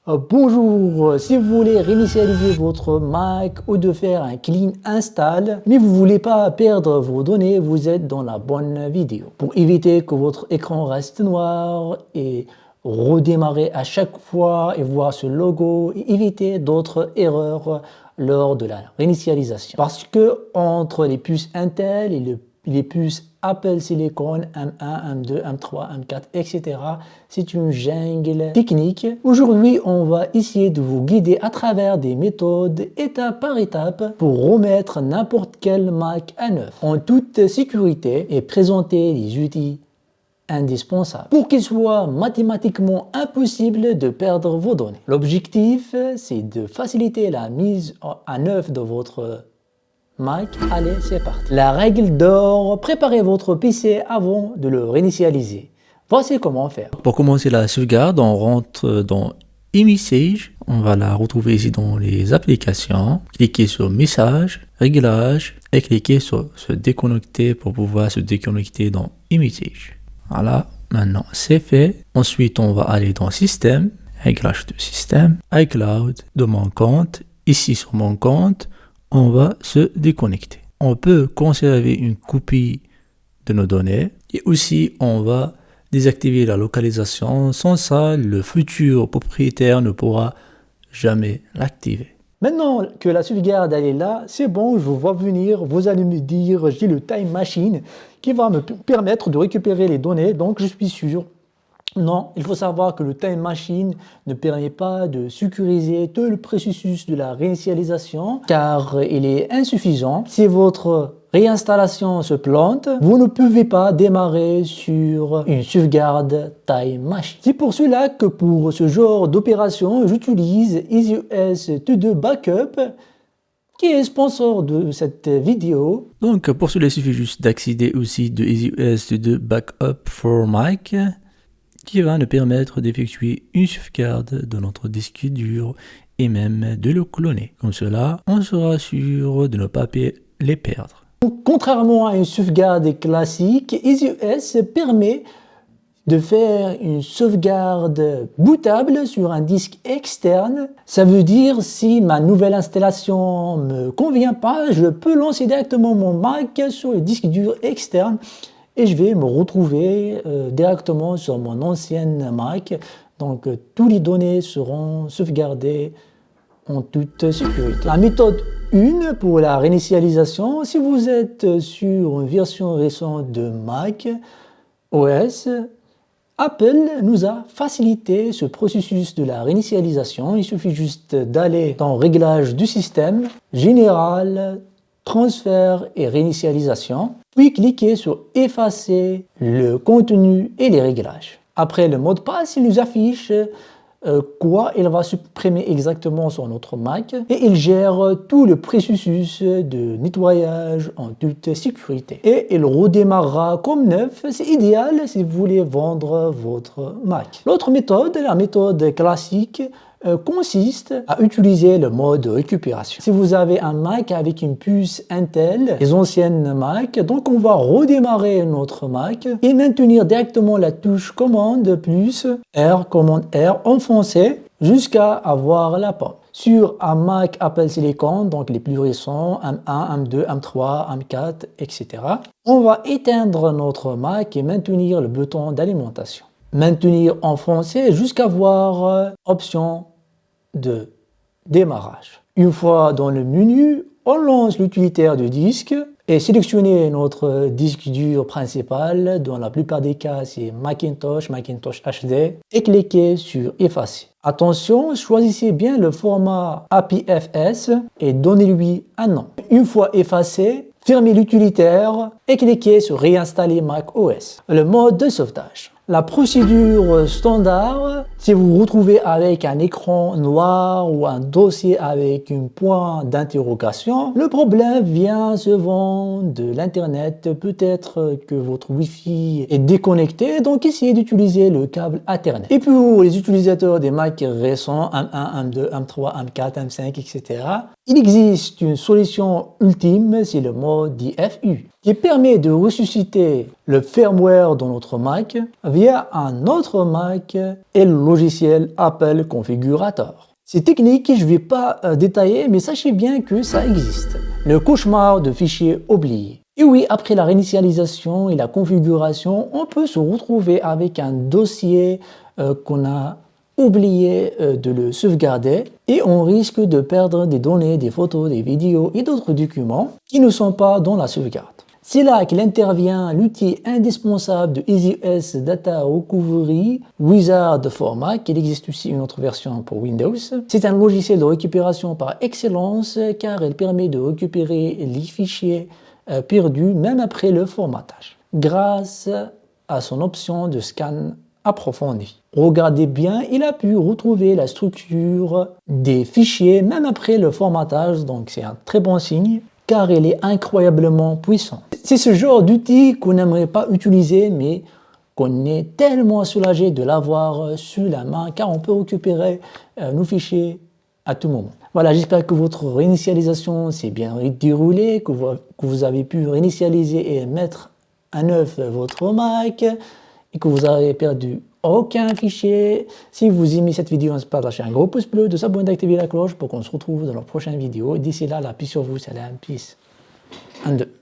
Bonjour, si vous voulez réinitialiser votre Mac ou de faire un clean install, mais vous ne voulez pas perdre vos données, vous êtes dans la bonne vidéo. Pour éviter que votre écran reste noir et redémarrer à chaque fois et voir ce logo et éviter d'autres erreurs lors de la réinitialisation. Parce que entre les puces Intel et les puces Apple Silicon M1, M2, M3, M4, etc. C'est une jungle technique. Aujourd'hui, on va essayer de vous guider à travers des méthodes étape par étape pour remettre n'importe quel Mac à neuf en toute sécurité et présenter les outils indispensables pour qu'il soit mathématiquement impossible de perdre vos données. L'objectif, c'est de faciliter la mise à neuf de votre Mac. Allez, c'est parti. La règle d'or, préparez votre PC avant de le réinitialiser. Voici comment faire. Pour commencer la sauvegarde, on rentre dans e-message. On va la retrouver ici dans les applications. Cliquez sur Messages, Réglages et cliquez sur Se déconnecter pour pouvoir se déconnecter dans e-message. Voilà, maintenant c'est fait. Ensuite, on va aller dans Système, Réglages de système, iCloud de mon compte. Ici sur mon compte, on va se déconnecter. On peut conserver une copie de nos données et aussi on va désactiver la localisation. Sans ça, le futur propriétaire ne pourra jamais l'activer. Maintenant que la sauvegarde elle est là, c'est bon, je vous vois venir, vous allez me dire, j'ai le Time Machine qui va me permettre de récupérer les données, donc je suis sûr. Non, il faut savoir que le Time Machine ne permet pas de sécuriser tout le processus de la réinitialisation car il est insuffisant. Si votre réinstallation se plante, vous ne pouvez pas démarrer sur une sauvegarde Time Machine. C'est pour cela que pour ce genre d'opération, j'utilise EasyOS To-Do Backup qui est sponsor de cette vidéo. Donc pour cela, il suffit juste d'accéder au site de EasyOS To-Do Backup for Mac qui va nous permettre d'effectuer une sauvegarde de notre disque dur et même de le cloner. Comme cela, on sera sûr de ne pas les perdre. Contrairement à une sauvegarde classique, EasyOS permet de faire une sauvegarde bootable sur un disque externe. Ça veut dire si ma nouvelle installation ne me convient pas, je peux lancer directement mon Mac sur le disque dur externe et je vais me retrouver directement sur mon ancienne Mac. Donc, toutes les données seront sauvegardées en toute sécurité. La méthode 1 pour la réinitialisation, si vous êtes sur une version récente de Mac OS, Apple nous a facilité ce processus de la réinitialisation. Il suffit juste d'aller dans Réglages du système, Général, Transfert et réinitialisation, puis cliquez sur Effacer le contenu et les réglages. Après le mot de passe, il nous affiche quoi il va supprimer exactement sur notre Mac et il gère tout le processus de nettoyage en toute sécurité. Et il redémarrera comme neuf, c'est idéal si vous voulez vendre votre Mac. L'autre méthode, la méthode classique, consiste à utiliser le mode récupération. Si vous avez un Mac avec une puce Intel, les anciennes Mac, donc on va redémarrer notre Mac et maintenir directement la touche commande plus R, commande R enfoncée jusqu'à avoir la pomme. Sur un Mac Apple Silicon, donc les plus récents, M1, M2, M3, M4, etc., on va éteindre notre Mac et maintenir le bouton d'alimentation. Maintenir enfoncé jusqu'à voir option de démarrage. Une fois dans le menu, on lance l'utilitaire du disque et sélectionnez notre disque dur principal. Dans la plupart des cas, c'est Macintosh HD et cliquez sur Effacer. Attention, choisissez bien le format APFS et donnez-lui un nom. Une fois effacé, fermez l'utilitaire et cliquez sur Réinstaller Mac OS. Le mode de sauvetage. La procédure standard, si vous vous retrouvez avec un écran noir ou un dossier avec un point d'interrogation, le problème vient souvent de l'internet. Peut-être que votre Wi-Fi est déconnecté, donc essayez d'utiliser le câble Ethernet. Et pour les utilisateurs des Mac récents, M1, M2, M3, M4, M5, etc., Il existe une solution ultime, c'est le mode DFU, qui permet de ressusciter le firmware de notre Mac via un autre Mac et le logiciel Apple Configurator. C'est technique, je ne vais pas détailler, mais sachez bien que ça existe. Le cauchemar de fichiers oubliés. Et oui, après la réinitialisation et la configuration, on peut se retrouver avec un dossier qu'on a oublié de le sauvegarder et on risque de perdre des données, des photos, des vidéos et d'autres documents qui ne sont pas dans la sauvegarde. C'est là qu'il intervient l'outil indispensable de EasyOS Data Recovery Wizard for Mac. Il existe aussi une autre version pour Windows. C'est un logiciel de récupération par excellence car il permet de récupérer les fichiers perdus même après le formatage grâce à son option de scan approfondi. Regardez bien, il a pu retrouver la structure des fichiers même après le formatage, donc c'est un très bon signe car il est incroyablement puissant. C'est ce genre d'outil qu'on n'aimerait pas utiliser mais qu'on est tellement soulagé de l'avoir sous la main car on peut récupérer nos fichiers à tout moment. Voilà, j'espère que votre réinitialisation s'est bien déroulée, que vous avez pu réinitialiser et mettre à neuf votre Mac et que vous n'avez perdu aucun fichier. Si vous aimez cette vidéo, n'hésitez pas à lâcher un gros pouce bleu, de s'abonner, d'activer la cloche pour qu'on se retrouve dans la prochaine vidéo. D'ici là, la paix sur vous, salam, peace. 1, 2.